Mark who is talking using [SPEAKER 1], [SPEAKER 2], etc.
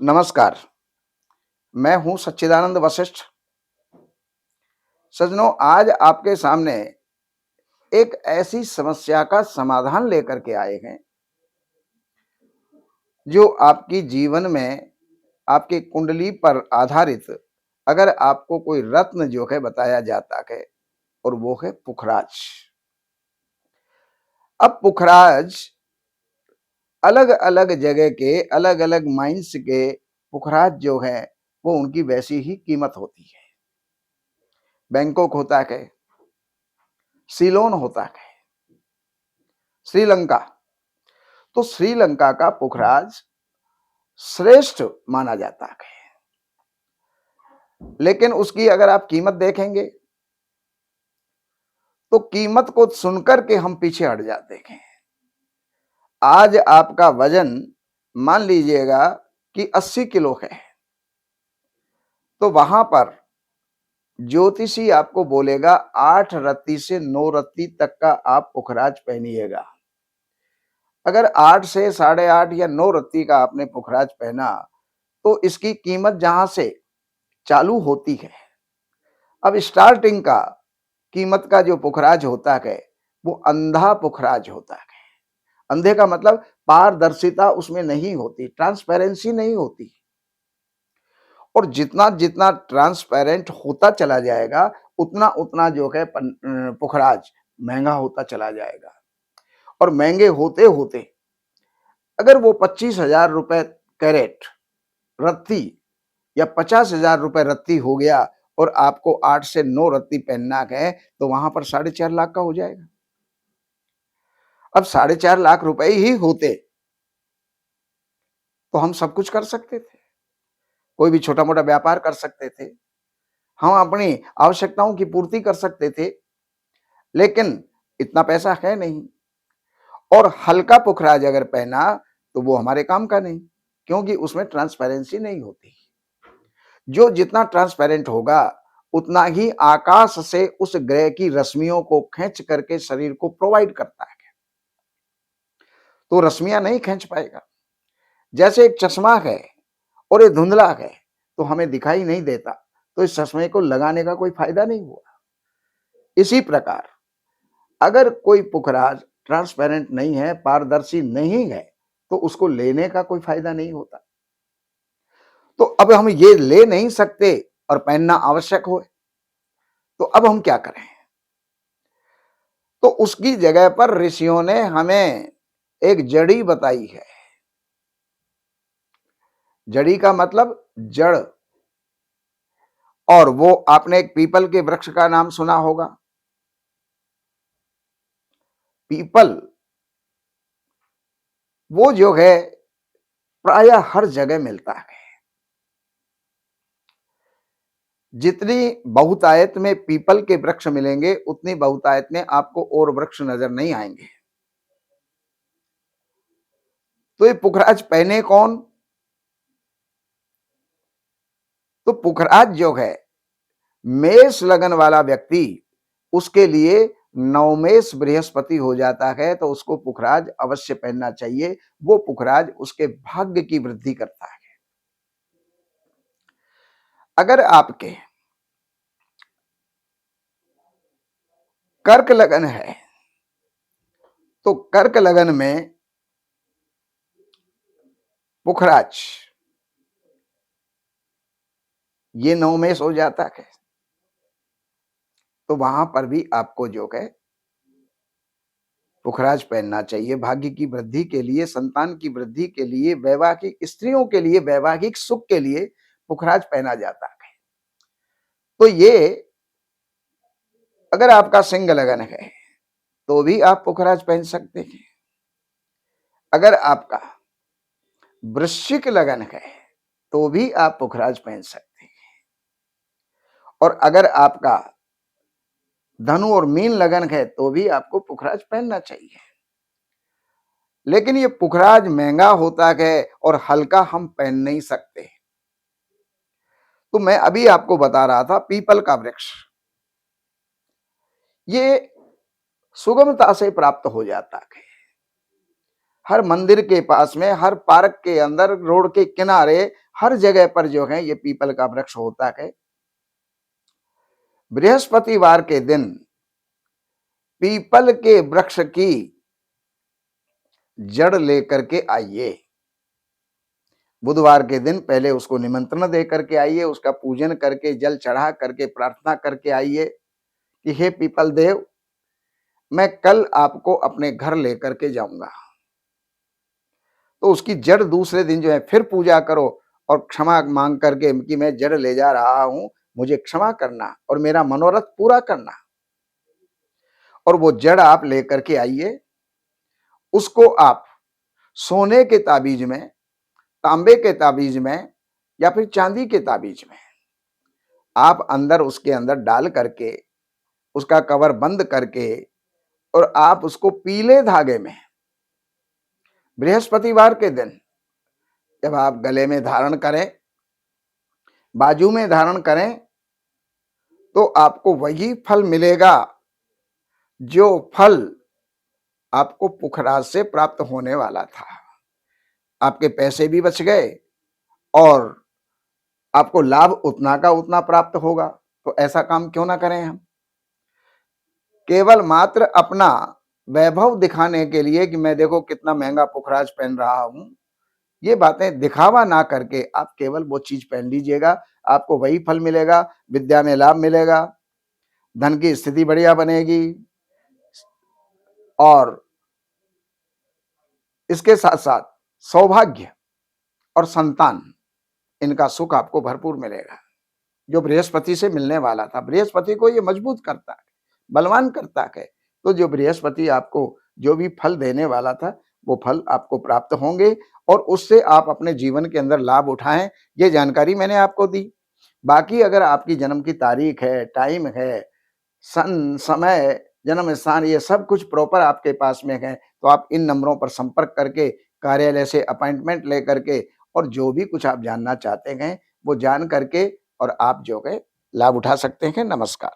[SPEAKER 1] नमस्कार, मैं हूं सच्चिदानंद वशिष्ठ। सज्जनों, आज आपके सामने एक ऐसी समस्या का समाधान लेकर के आए हैं, जो आपकी जीवन में आपकी कुंडली पर आधारित अगर आपको कोई रत्न जो है बताया जाता है और वो है पुखराज। अब पुखराज अलग-अलग जगह के अलग-अलग माइंस के पुखराज जो है वो उनकी वैसी ही कीमत होती है। बैंकॉक होता है, सीलोन होता है, श्रीलंका। तो श्रीलंका का पुखराज श्रेष्ठ माना जाता है, लेकिन उसकी अगर आप कीमत देखेंगे तो कीमत को सुनकर के हम पीछे हट जाते हैं। आज आपका वजन मान लीजिएगा कि 80 किलो है, तो वहां पर ज्योतिषी आपको बोलेगा 8 रत्ती से 9 रत्ती तक का आप पुखराज पहनिएगा। अगर 8 से 8.5 या 9 रत्ती का आपने पुखराज पहना तो इसकी कीमत जहां से चालू होती है, अब स्टार्टिंग का कीमत का जो पुखराज होता है वो अंधा पुखराज होता है। अंधे का मतलब पारदर्शिता उसमें नहीं होती, ट्रांसपेरेंसी नहीं होती। और जितना जितना ट्रांसपेरेंट होता चला जाएगा उतना उतना जो है पुखराज महंगा होता चला जाएगा। और महंगे होते होते अगर वो 25,000 रुपए कैरेट रत्ती या 50,000 रुपए रत्ती हो गया और आपको 8 से 9 रत्ती पहनना है तो वहां पर 4.5 लाख का हो जाएगा। अब 4.5 लाख रुपए ही होते तो हम सब कुछ कर सकते थे, कोई भी छोटा मोटा व्यापार कर सकते थे, हम अपनी आवश्यकताओं की पूर्ति कर सकते थे, लेकिन इतना पैसा है नहीं। और हल्का पुखराज अगर पहना तो वो हमारे काम का नहीं, क्योंकि उसमें ट्रांसपेरेंसी नहीं होती। जो जितना ट्रांसपेरेंट होगा उतना ही आकाश से उस ग्रह की रश्मियों को खींच करके शरीर को प्रोवाइड करता है, तो रश्मियां नहीं खींच पाएगा। जैसे एक चश्मा है और ये धुंधला है तो हमें दिखाई नहीं देता, तो इस चश्मे को लगाने का कोई फायदा नहीं हुआ। इसी प्रकार अगर कोई पुखराज ट्रांसपेरेंट नहीं है, पारदर्शी नहीं है, तो उसको लेने का कोई फायदा नहीं होता। तो अब हम ये ले नहीं सकते और पहनना आवश्यक हो, तो अब हम क्या करें? तो उसकी जगह पर ऋषियों ने हमें एक जड़ी बताई है। जड़ी का मतलब जड़। और वो आपने एक पीपल के वृक्ष का नाम सुना होगा। पीपल वो जो है प्रायः हर जगह मिलता है। जितनी बहुतायत में पीपल के वृक्ष मिलेंगे उतनी बहुतायत में आपको और वृक्ष नजर नहीं आएंगे। तो ये पुखराज पहने कौन? तो पुखराज जो है मेष लगन वाला व्यक्ति, उसके लिए नवमेष बृहस्पति हो जाता है, तो उसको पुखराज अवश्य पहनना चाहिए। वो पुखराज उसके भाग्य की वृद्धि करता है। अगर आपके कर्क लगन है तो कर्क लगन में पुखराज ये नवमेष हो जाता है, तो वहां पर भी आपको जो है पुखराज पहनना चाहिए। भाग्य की वृद्धि के लिए, संतान की वृद्धि के लिए, वैवाहिक स्त्रियों के लिए वैवाहिक सुख के लिए पुखराज पहना जाता है। तो ये अगर आपका सिंह लगन है तो भी आप पुखराज पहन सकते हैं। अगर आपका वृश्चिक लगन है तो भी आप पुखराज पहन सकते हैं। और अगर आपका धनु और मीन लगन है तो भी आपको पुखराज पहनना चाहिए। लेकिन ये पुखराज महंगा होता है और हल्का हम पहन नहीं सकते। तो मैं अभी आपको बता रहा था पीपल का वृक्ष, ये सुगमता से प्राप्त हो जाता है। हर मंदिर के पास में, हर पार्क के अंदर, रोड के किनारे हर जगह पर जो है ये पीपल का वृक्ष होता है। बृहस्पतिवार के दिन पीपल के वृक्ष की जड़ लेकर के आइए। बुधवार के दिन पहले उसको निमंत्रण दे करके आइए, उसका पूजन करके, जल चढ़ा करके, प्रार्थना करके आइए कि हे पीपल देव, मैं कल आपको अपने घर लेकर के जाऊंगा। तो उसकी जड़ दूसरे दिन जो है फिर पूजा करो और क्षमा मांग करके कि मैं जड़ ले जा रहा हूं, मुझे क्षमा करना और मेरा मनोरथ पूरा करना। और वो जड़ आप लेकर के आइए, उसको आप सोने के ताबीज में, तांबे के ताबीज में या फिर चांदी के ताबीज में आप अंदर उसके अंदर डाल करके, उसका कवर बंद करके, और आप उसको पीले धागे में बृहस्पतिवार के दिन जब आप गले में धारण करें, बाजू में धारण करें, तो आपको वही फल मिलेगा जो फल आपको पुखराज से प्राप्त होने वाला था। आपके पैसे भी बच गए और आपको लाभ उतना का उतना प्राप्त होगा। तो ऐसा काम क्यों ना करें हम, केवल मात्र अपना वैभव दिखाने के लिए कि मैं देखो कितना महंगा पुखराज पहन रहा हूं, ये बातें दिखावा ना करके आप केवल वो चीज पहन लीजिएगा, आपको वही फल मिलेगा। विद्या में लाभ मिलेगा, धन की स्थिति बढ़िया बनेगी और इसके साथ साथ सौभाग्य और संतान, इनका सुख आपको भरपूर मिलेगा जो बृहस्पति से मिलने वाला था। बृहस्पति को ये मजबूत करता है, बलवान करता है। तो जो बृहस्पति आपको जो भी फल देने वाला था वो फल आपको प्राप्त होंगे और उससे आप अपने जीवन के अंदर लाभ उठाएं। ये जानकारी मैंने आपको दी। बाकी अगर आपकी जन्म की तारीख है, टाइम है, सन, समय, जन्म स्थान, ये सब कुछ प्रॉपर आपके पास में है, तो आप इन नंबरों पर संपर्क करके कार्यालय से अपॉइंटमेंट लेकर के और जो भी कुछ आप जानना चाहते हैं वो जान करके और आप जो है लाभ उठा सकते हैं। नमस्कार।